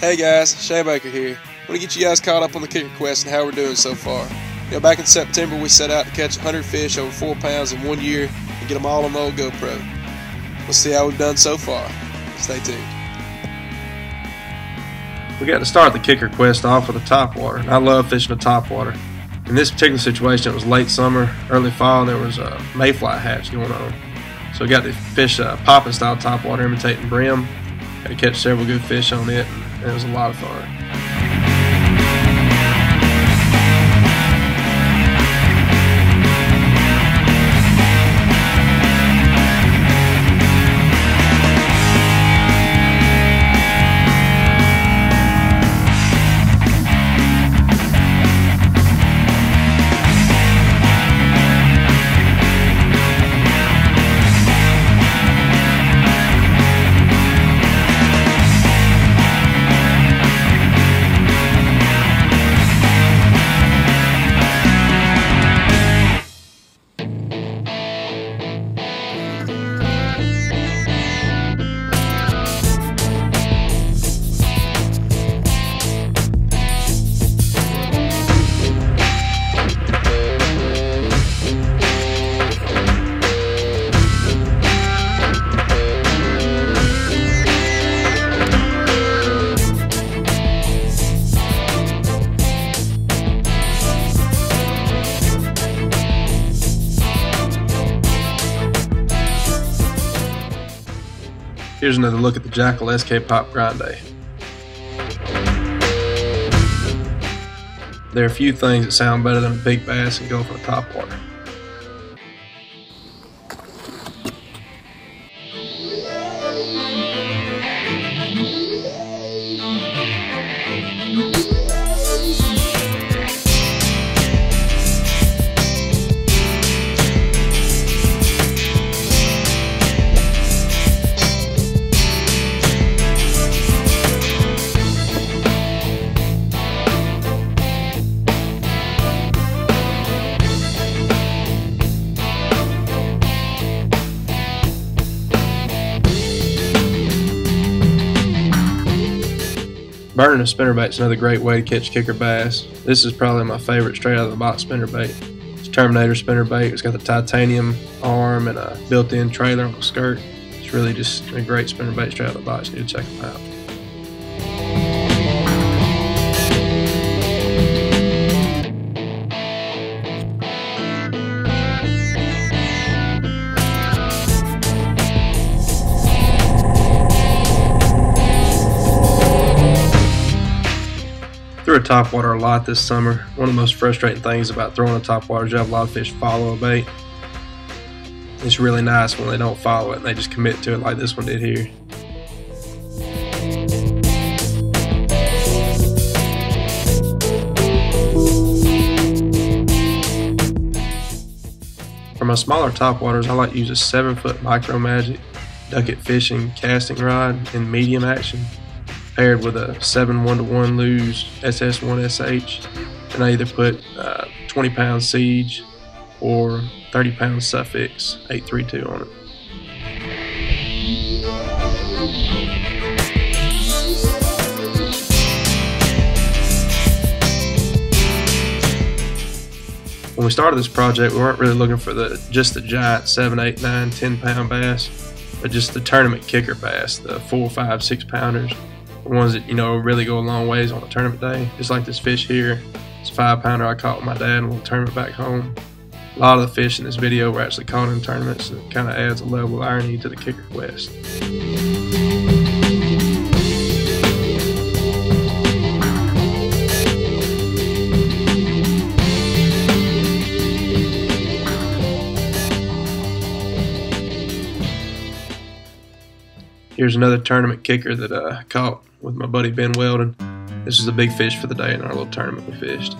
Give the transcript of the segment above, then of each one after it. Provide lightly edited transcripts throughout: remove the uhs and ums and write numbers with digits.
Hey guys, Shaye here. I want to get you guys caught up on the kicker quest and how we're doing so far. Back in September we set out to catch 100 fish over 4 pounds in 1 year and get them all on the old GoPro. We'll see how we've done so far. Stay tuned. We got to start the kicker quest off with a topwater, and I love fishing a topwater. In this particular situation, it was late summer, early fall, and there was a mayfly hatch going on. So we got to fish a popping style topwater, imitating brim. Got to catch several good fish on it, and it was a lot of fun. Here's another look at the Jackal SK Pop Grande. There are a few things that sound better than a big bass and go for a topwater. Burning a spinnerbait is another great way to catch kicker bass. This is probably my favorite straight out of the box spinnerbait. It's a Terminator spinnerbait. It's got the titanium arm and a built-in trailer on the skirt. It's really just a great spinnerbait straight out of the box. You need to check them out. Threw a topwater a lot this summer. One of the most frustrating things about throwing a topwater is you have a lot of fish follow a bait. It's really nice when they don't follow it and they just commit to it like this one did here. For my smaller topwaters, I like to use a 7-foot Micro Magic Duck It Fishing casting rod in medium action, paired with a 7 1-to-1 Lew's SS1SH, and I either put 20-pound Siege or 30-pound Suffix 832 on it. When we started this project, we weren't really looking for just the giant 7, 8, 9, 10-pound bass, but just the tournament kicker bass, the 4, 5, 6 pounders. The ones that, really go a long ways on a tournament day. Just like this fish here. It's a 5-pounder I caught with my dad in a little tournament back home. A lot of the fish in this video were actually caught in tournaments, and it kind of adds a level of irony to the kicker quest. Here's another tournament kicker that I caught with my buddy Ben Weldon. This is a big fish for the day in our little tournament we fished.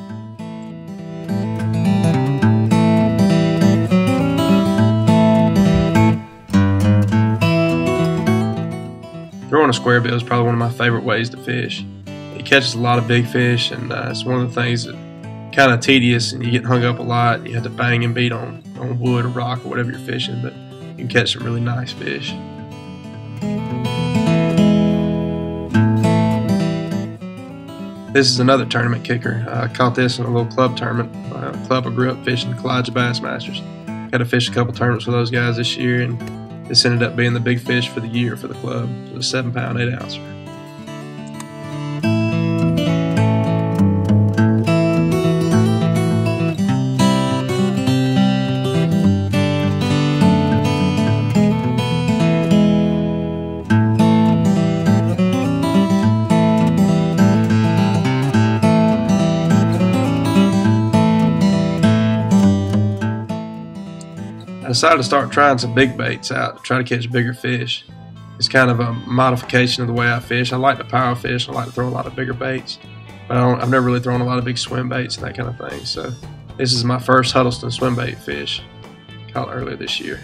Throwing a square bill is probably one of my favorite ways to fish. It catches a lot of big fish, and it's one of the things that kind of tedious, and you get hung up a lot. You have to bang and beat on wood or rock or whatever you're fishing, but you can catch some really nice fish. This is another tournament kicker. I caught this in a little club tournament. Club I grew up fishing, Kalijah Bassmasters. Got to fish a couple tournaments with those guys this year, and this ended up being the big fish for the year for the club. It was a 7-pound, 8-ouncer. I decided to start trying some big baits out to try to catch bigger fish. It's kind of a modification of the way I fish. I like to power fish. I like to throw a lot of bigger baits, but I've never really thrown a lot of big swim baits and that kind of thing. So this is my first Huddleston swim bait fish, caught earlier this year.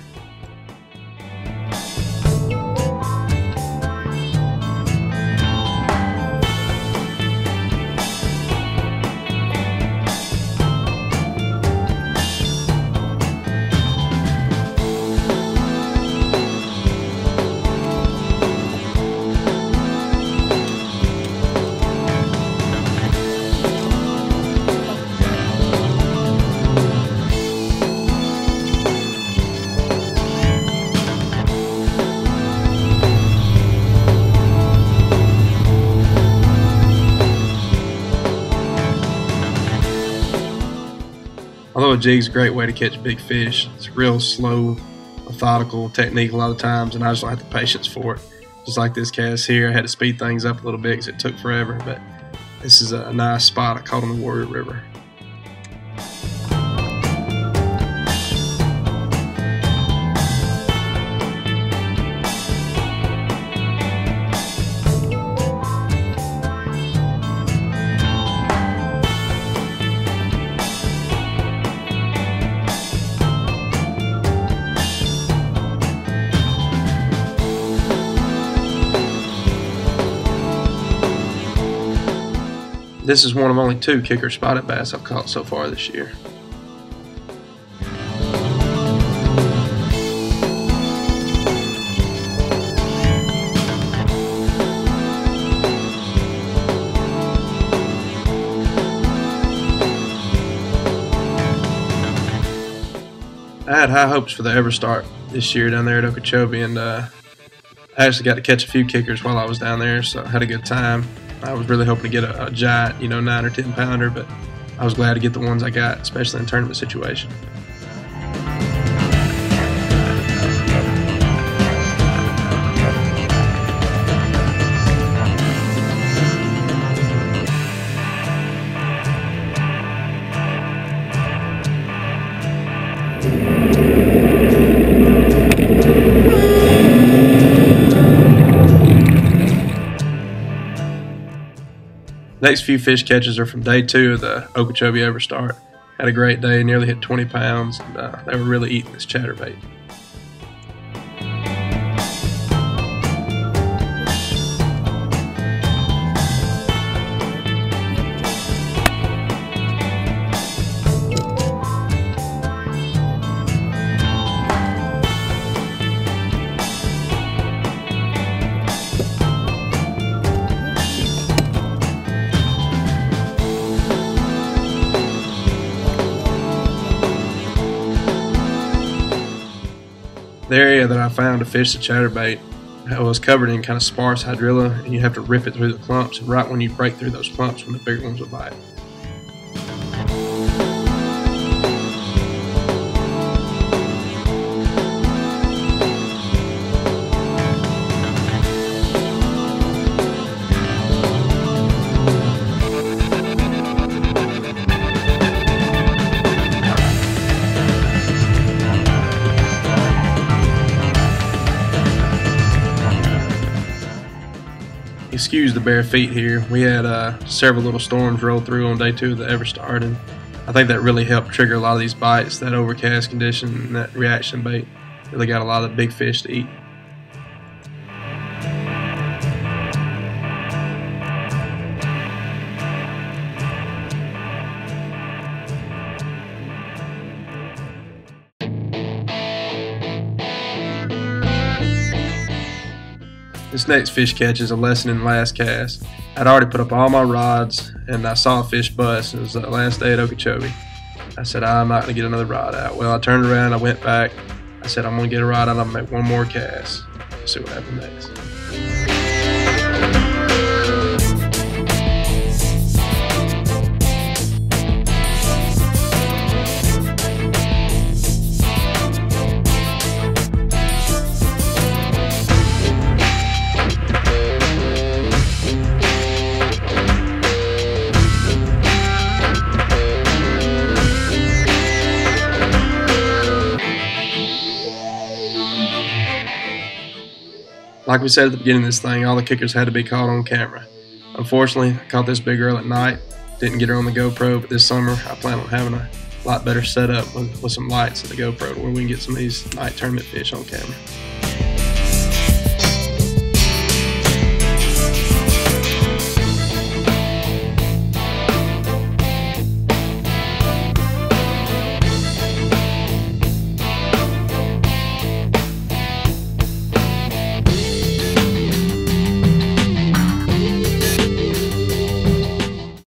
Although a jig's a great way to catch big fish, it's a real slow, methodical technique a lot of times, and I just don't have the patience for it. Just like this cast here, I had to speed things up a little bit because it took forever, but this is a nice spot I caught on the Warrior River. This is one of only 2 kicker spotted bass I've caught so far this year. I had high hopes for the Everstart this year down there at Okeechobee, and I actually got to catch a few kickers while I was down there, so I had a good time. I was really hoping to get a giant, 9 or 10 pounder, but I was glad to get the ones I got, especially in tournament situation. Next few fish catches are from day 2 of the Okeechobee Everstart. Had a great day, nearly hit 20 pounds, and they were really eating this chatterbait. The area that I found to fish the chatterbait was covered in kind of sparse hydrilla, and you have to rip it through the clumps, and right when you break through those clumps, when the bigger ones will bite. Excuse the bare feet here. We had several little storms roll through on day 2 of the Everstart, and I think that really helped trigger a lot of these bites. That overcast condition and that reaction bait really got a lot of big fish to eat. This next fish catch is a lesson in the last cast. I'd already put up all my rods, and I saw a fish bust. It was the last day at Okeechobee. I said, I'm not going to get another rod out. Well, I turned around, I went back. I said, I'm going to get a rod out, I'm going to make one more cast. See what happens next. Like we said at the beginning of this thing, all the kickers had to be caught on camera. Unfortunately, I caught this big girl at night. Didn't get her on the GoPro, but this summer I plan on having a lot better setup with some lights at the GoPro where we can get some of these night tournament fish on camera.